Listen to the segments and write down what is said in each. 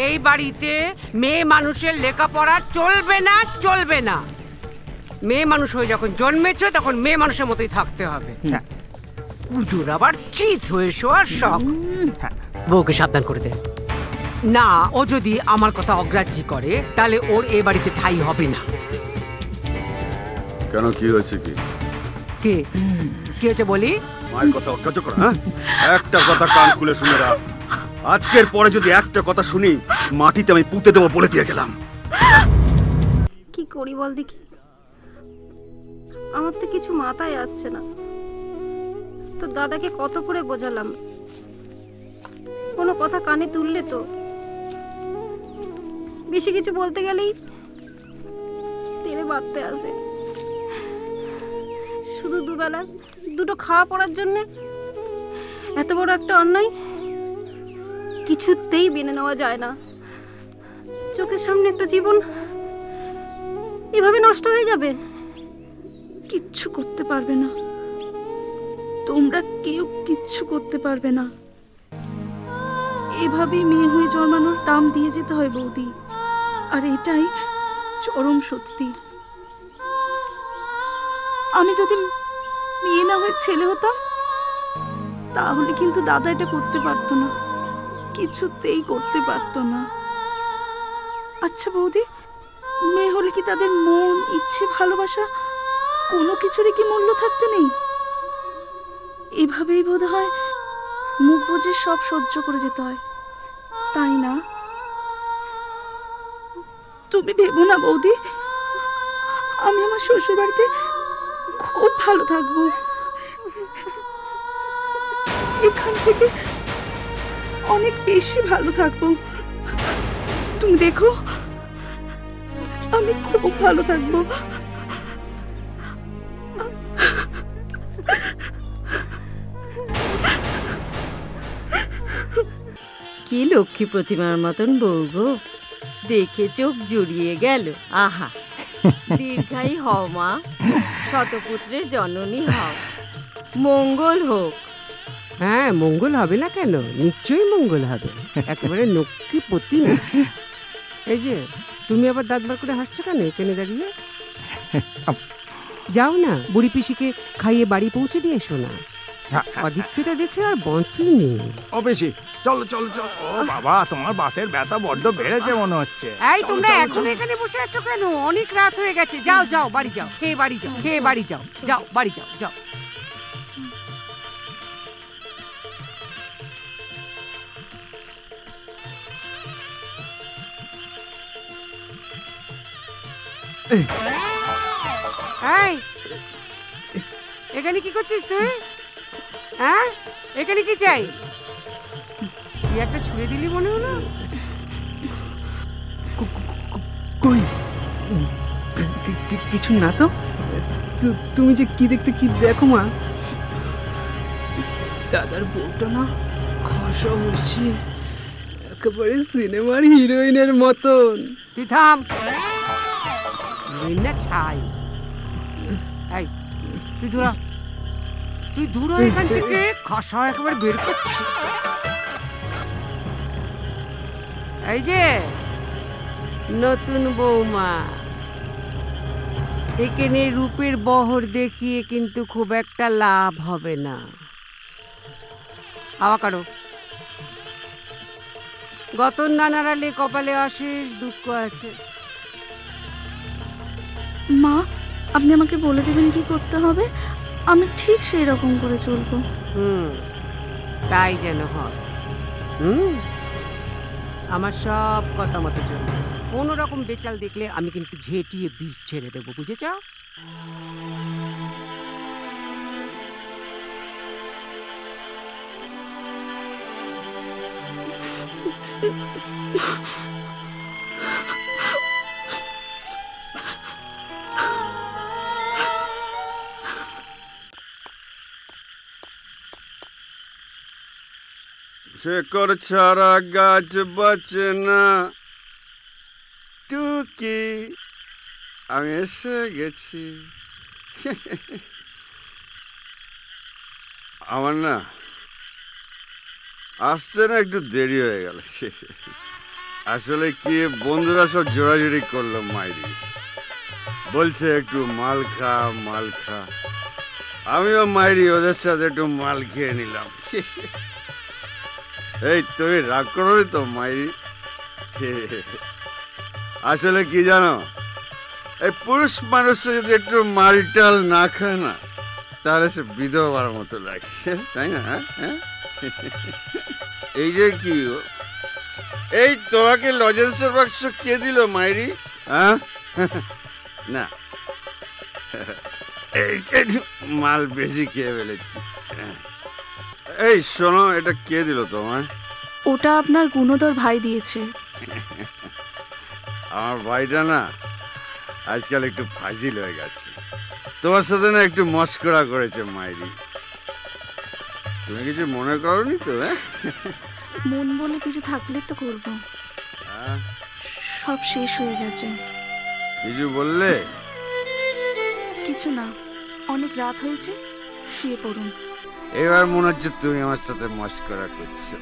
এই বাড়িতে মেয়ে মানুষের লেখাপড়া চলবে না, চলবে না। মেয়ে মানুষ হয়ে যখন জন্মেছ তখন মেয়ে মানুষের মতোই থাকতে হবে। পুজোর আবার চিত হয়ে শোয়ার শখ। বউকে সাবধান করে দে। না, ও যদি আমার কথা অগ্রাহ্য করে তাহলে ওর এ বাড়িতে ঠাঁই হবে না। কেন, কি হয়েছে? কি হয়েছে বলি? মায়ের কথা অগ্রাহ্য কর? একটা কথা কান খুলে শুনে রাখ, আজকের পরে যদি একটা কথা শুনি মাটিতে আমি পুঁতে দেবো বলে দিয়ে গেলাম। কি করি বল দেখি, আমার তো কিছু মাথায় আসছে না। তো দাদাকে কত করে বোঝালাম, কোনো কথা কানে তুললে তো বেশি কিছু বলতে গেলেই তেরে বাঁধতে আসে। শুধু দুবেলা দুটো খাওয়া পড়ার জন্যে এত বড় একটা অন্যায় কিছুতেই মেনে নেওয়া যায় না। চোখের সামনে একটা জীবন এভাবে নষ্ট হয়ে যাবে। কিচ্ছু করতে পারবে না, তোমরা কেউ কিচ্ছু করতে পারবে না। এভাবেই মেয়ে হয়ে জন্মানোর দাম দিয়ে যেতে হয় বৌদি, আর এটাই চরম সত্যি। আমি যদি মেয়ে না হয়ে ছেলে হতাম তাহলে কিন্তু দাদা এটা করতে পারতো না, কিছুতেই করতে পারতো না। আচ্ছা বৌদি, মেয়ে হলে কি তাদের মন, ইচ্ছে, ভালোবাসা কোনো কিছুরই কি মূল্য থাকতে নেই? এভাবেই বোধ হয় মুখ বুজে সব সহ্য করে যেতে হয়, তাই না? তুমি ভেবো না বৌদি, আমি আমার শ্বশুর বাড়িতে খুব ভালো থাকবো। এখান থেকে অনেক বেশি ভালো থাকবো। তুমি দেখো, আমি খুব ভালো থাকবো। কি লক্ষ্মী প্রতিমার মতন বউ গো, দেখে চোখ জুড়িয়ে গেল। আহা, দীর্ঘায়ী হও মা, শতপুত্রের জননী হও, মঙ্গল হোক। হ্যাঁ, মঙ্গল হবে না কেন? নিশ্চয়ই মঙ্গল হবে, একেবারে লক্ষ্মী প্রতিমা। এই যে তুমি আবার দাঁত বার করে হাসছো কেন এখানে দাঁড়িয়ে? যাও না, বুড়ি পিসিকে খাইয়ে বাড়ি পৌঁছে দিয়ে এসো না। অদীক্ষিতা দেখে আর বাঁচিনি। ও পিসি, চলো চলো চলো। ও বাবা, তোমার বাতের ব্যথা বড্ড বেড়েছে মনে হচ্ছে। এই তোমরা এখন এখানে বসে আছো কেন? অনেক রাত হয়ে গেছে। যাও যাও, বাড়ি যাও, খেয়ে বাড়ি যাও, খেয়ে বাড়ি যাও, যাও বাড়ি যাও, যাও। এই, এখানে কি করছিস তুই? হ্যাঁ, এখানে কি চাই? তুই একটা ছুঁড়ে দিলি মনে হলো। কই কিছু না তো। তুমি যে কি দেখতে কি দেখো মা। দাদার বউটা না খসা হয়েছে, একেবারে সিনেমার হিরোইনের মতন। তুই থাম, হিরোইন না ছাই। এই তুই দূর এখান থেকে, খসা একেবারে বের করছি। এই যে নতুন বৌমা, এখানে রূপের বহর দেখিয়ে কিন্তু খুব একটা লাভ হবে না। হাওয়া কারো গতর নানারালে কপালে অশেষ দুঃখ আছে। মা, আপনি আমাকে বলে দেবেন কি করতে হবে, আমি ঠিক সেই রকম করে চলবো। তাই যেন হয়। আমার সব কথা মতো চলবে। কোনো রকম বেচাল দেখলে আমি কিন্তু ঝেঁটিয়ে বিষ ছেড়ে দেবো, বুঝেছ? শেকড় ছাড়া গাছ বাঁচে না, টুকি আমি এসে গেছি। আমার না আসতে না একটু দেরি হয়ে গেল, আসলে কি বন্ধুরা সব জোরাজুরি করলো মাইরি, বলছে একটু মাল খা মাল খা। আমিও মাইরি ওদের সাথে একটু মাল খেয়ে নিলাম। এই তুমি রাগ করো তো মাইরি? আসলে কি জানো, এই পুরুষ মানুষ যদি একটু মালটাল না খায় না, তাহলে সে বিধবার মতো লাগে, তাই না? এই যে কি, এই তোমাকে লজেন্সের বাক্স কে দিল মাইরি? হ্যাঁ না, মাল বেশি খেয়ে ফেলেছি। এই শোনো, এটা কে দিল তোমায়? ওটা আপনার গুণধর ভাই দিয়েছে। আমার ভাইটা না আজকাল একটু ফাজিল হয়ে গেছে, তোমার সাথে না একটু মস্করা করেছে মাইরি। তুমি কিছু মনে করোনি তো? মন বলে কিছু থাকলে তো করব, সব শেষ হয়ে গেছে। কিছু বললে? কিছু না, অনেক রাত হয়েছে, শুয়ে পড়ুন। এবার মনে হচ্ছে তুমি আমার সাথে মস্করা করছো।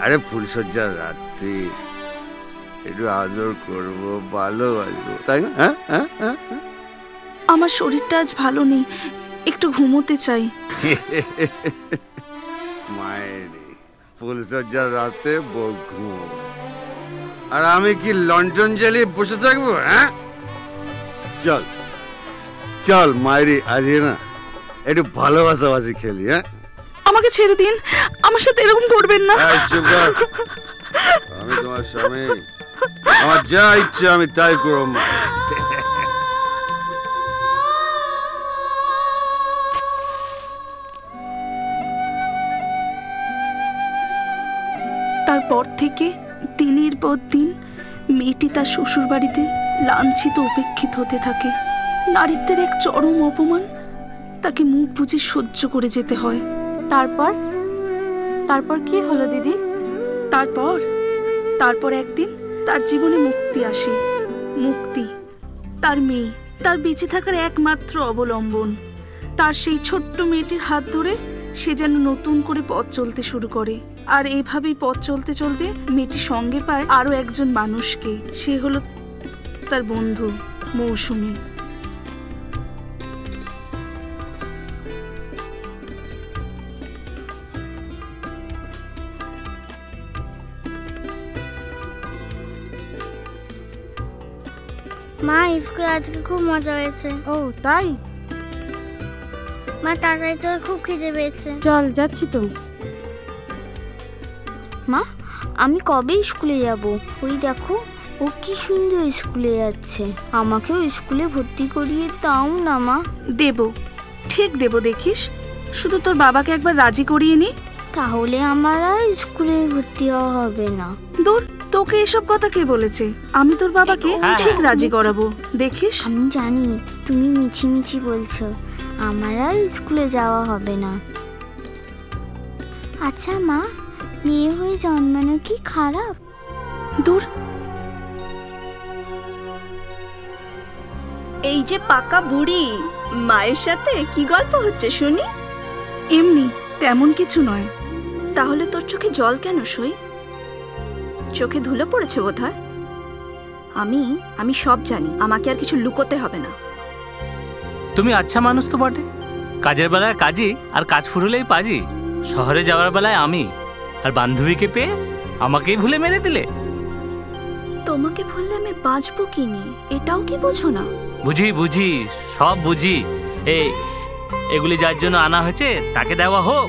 আরে ফুলসজ্জার রাত্রি, একটু আদর করবো, ভালোবাসবো, তাই না? আমার শরীরটা আজ ভালো নেই, একটু ঘুমোতে চাই। মায়েরি, ফুলসজ্জার রাতে বউ ঘুমো, আর আমি কি লন্ডন জ্বালিয়ে বসে থাকবো? হ্যাঁ, চল চল মায়েরি, আজকে না একটু ভালোবাসাবাসি খেলি। হ্যাঁ, আমাকে ছেড়ে দিন, আমার সাথে এরকম করবেন না। আমি তোমার স্বামী, আমার যা ইচ্ছে আমি তাই করবো। তারপর থেকে দিনের পর দিন মেয়েটি তার শ্বশুর বাড়িতে লাঞ্ছিত উপেক্ষিত হতে থাকে। নারীত্বের এক চরম অপমান তাকে মুখ বুজে সহ্য করে যেতে হয়। তারপর কি হলো দিদি? তারপর একদিন তার জীবনে মুক্তি আসে। মুক্তি, তার মেয়ে, তার বেঁচে থাকার একমাত্র অবলম্বন। তার সেই ছোট্ট মেয়েটির হাত ধরে সে যেন নতুন করে পথ চলতে শুরু করে। আর এইভাবেই পথ চলতে চলতে মেয়েটি সঙ্গে পায় আরো একজন মানুষকে। সে হলো তার বন্ধু মৌসুমী। মা, স্কুলে আজকে খুব মজা হয়েছে। ও তাই? মা, তাড়াতাড়ি চল, খুব খিদে পেয়েছে। চল, যাচ্ছি তো। মা, আমি কবে স্কুলে যাব? ওই দেখো, ও কি সুন্দর স্কুলে যাচ্ছে। আমাকেও স্কুলে ভর্তি করিয়ে দাও না মা। দেব, ঠিক দেব, দেখিস। শুধু তোর বাবাকে একবার রাজি করিয়ে নি, তাহলে আমার আর স্কুলে ভর্তি হওয়া হবে না। দূর, তোকে এসব কথা কে বলেছে? আমি তোর বাবাকে ঠিক রাজি করাবো, দেখিস। আমি জানি তুমি মিছি মিছি বলছো, আমার আর স্কুলে যাওয়া হবে না। আচ্ছা মা, মেয়ে হয়ে জন্মানো কি খারাপ? দূর, এই যে পাকা বুড়ি, মায়ের সাথে কি গল্প হচ্ছে শুনি? এমনি, তেমন কিছু নয়। তাহলে তোর চোখে জল কেন সই? চোখে ধুলো পড়েছে বোধহয়। আমি সব জানি, আমাকে আর কিছু লুকোতে হবে না। তুমি আচ্ছা মানুষ তো বটে, কাজের বেলায় কাজী আর কাজ ফুরলেই পাজি। শহরে যাওয়ার বেলায় আমি, আর বান্ধবীকে পেয়ে আমাকেই ভুলে মেরে দিলে। তোমাকে ভুললে আমি বাঁচবো কি নিয়ে, এটাও কি বোঝো না? বুঝি, সব বুঝি। এগুলি যার জন্য আনা হয়েছে তাকে দেওয়া হোক,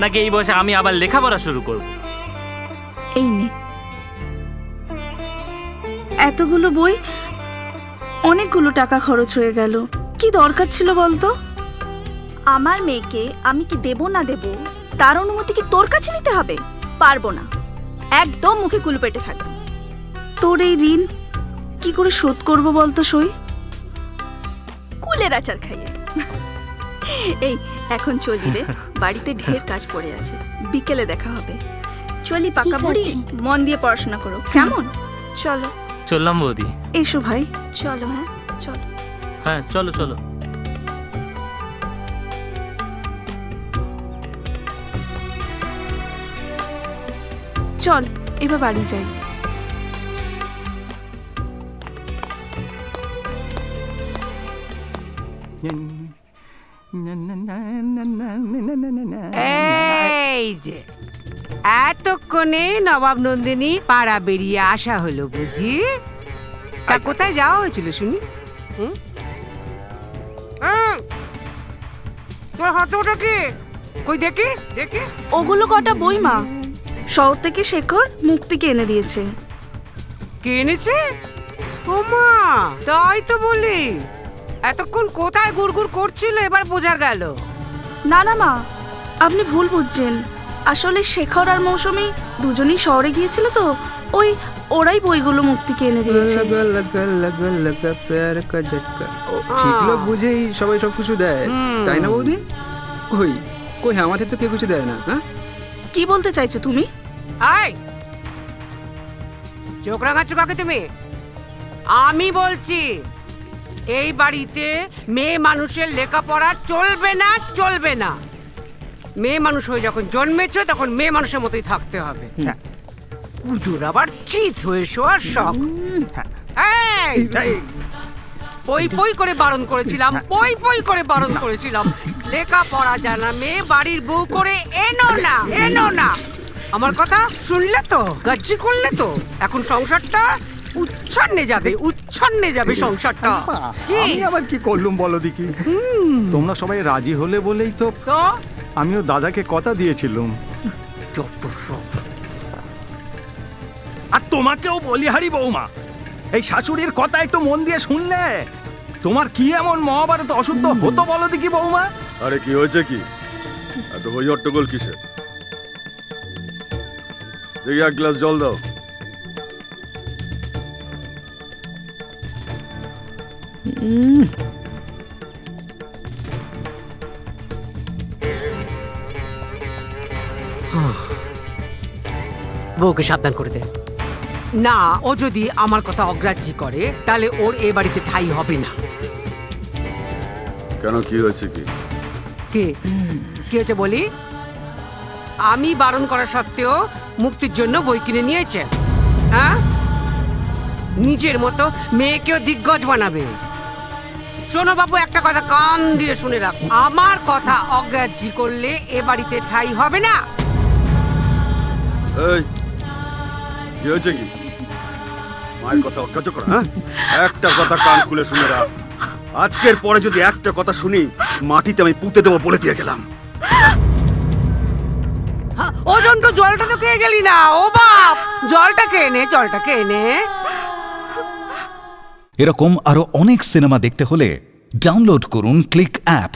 নাকি এই বয়সে আমি আবার লেখাপড়া শুরু করব? এই নে, এতগুলো বই, অনেকগুলো টাকা খরচ হয়ে গেল। কি দরকার ছিল বলতো? আমার মেয়েকে আমি কি দেব না দেব তার অনুমতি কি তোর কাছে নিতে হবে? পারবো না, একদম মুখে কুলপেটে থাকবি। তোর এই ঋণ কি করে শোধ করব বলতো সই? কুলের আচার খাইয়ে। এই এখন চলি রে, বাড়িতে ঢের কাজ পড়ে আছে, বিকেলে দেখা হবে। চলি পাকা বুড়ি, মন দিয়ে পড়াশোনা করো, কেমন? চলো। চললাম বৌদি। এসো ভাই, চলো। হ্যাঁ চলো। হ্যাঁ চলো। চল এবার বাড়ি যাই। এই যে এতক্ষণে নবাব নন্দিনী পাড়া বেরিয়ে আসা হলো বুঝি। তা কোথায় যাওয়া হয়েছিল শুনি? তোর হাতে ওটা কি? কই দেখি দেখি। ওগুলো কটা বই মা, শহর থেকে শেখর মুক্তিকে এনে দিয়েছে। কে এনেছে? ও মা, তাই তো বলি এতক্ষণ কোথায় গুড়গুড় করছিল এবার বোঝা গেল। না না মা, আপনি ভুল বুঝছেন। আসলে শেখর আর মৌসুমী দুজনেই শহরে গিয়েছিল তো, ওরাই বইগুলো মুক্তিকে এনে দিয়েছে। ঠিক লোক বুঝেই সবাই সবকিছু দেয়, তাই না বৌদি? কই কই আমাদের তো কেউ কিছু দেয় না। হ্যাঁ, কি বলতে চাইছো তুমি? আয় চোখ রাঙাচ্ছ কাকে তুমি? আমি বলছি এই বাড়িতে মেয়ে মানুষের লেখাপড়া চলবে না, চলবে না। মেয়ে মানুষ হয়ে যখন জন্মেছ তখন মেয়ে মানুষের মতোই থাকতে হবে। পুজোর আবার চিত হয়ে শোয়ার শখ। পই পই করে বারণ করেছিলাম, পই পই করে বারণ করেছিলাম, লেখাপড়া জানা মেয়ে বাড়ির বউ করে এনো না, এনো না। আমার কথা শুনলে তো, গাজ্জি করলে তো। এখন সংসারটা উচ্ছন্নে যাবে, উচ্ছন্নে যাবে সংসারটা। আমি আবার কি করলুম বলো দেখি? তোমরা সবাই রাজি হলে বলেই তো আমিও দাদাকে কথা দিয়েছিলাম। আর তোমাকেও বলি হারি বৌমা, এই শাশুড়ির কথা একটু মন দিয়ে শুনলে তোমার কি এমন মহাভারত অশুদ্ধ হতো বলো দেখি বৌমা? আরে কি হয়েছে কি? এত হই হট্টগোল কিসের? দেখি এক গ্লাস জল দাও। বউকে সাবধান করে দে না, ও যদি আমার কথা অগ্রাহ্য করে তাহলে ওর এ বাড়িতে ঠাঁই হবে না। কেন, কি হয়েছে কি? কি হয়েছে বলি? আমি বারণ করা সত্ত্বেও মুক্তির জন্য বই কিনে নিয়েছে। হ্যাঁ, নিজের মতো মেয়েকেও দিগ্গজ বানাবে। শোনো বাবু, একটা কথা কান দিয়ে শুনে রাখ, আমার কথা অগ্রাহ্য করলে এ বাড়িতে ঠাঁই হবে না। এই কি হয়েছে কি? মায়ের কথা অগ্রাহ্য করা? হ্যাঁ, একটা কথা কান খুলে শুনে রাখ, আজকের পরে যদি একটা কথা শুনি মাটিতে আমি পুঁতে দেবো বলে দিয়ে গেলাম। ওজন তো জলটা তো খেয়ে গেলি না। ও বাপ, জলটা খেয়ে নে, জলটা খেয়ে নে। এরকম আরো অনেক সিনেমা দেখতে হলে ডাউনলোড করুন ক্লিক অ্যাপ।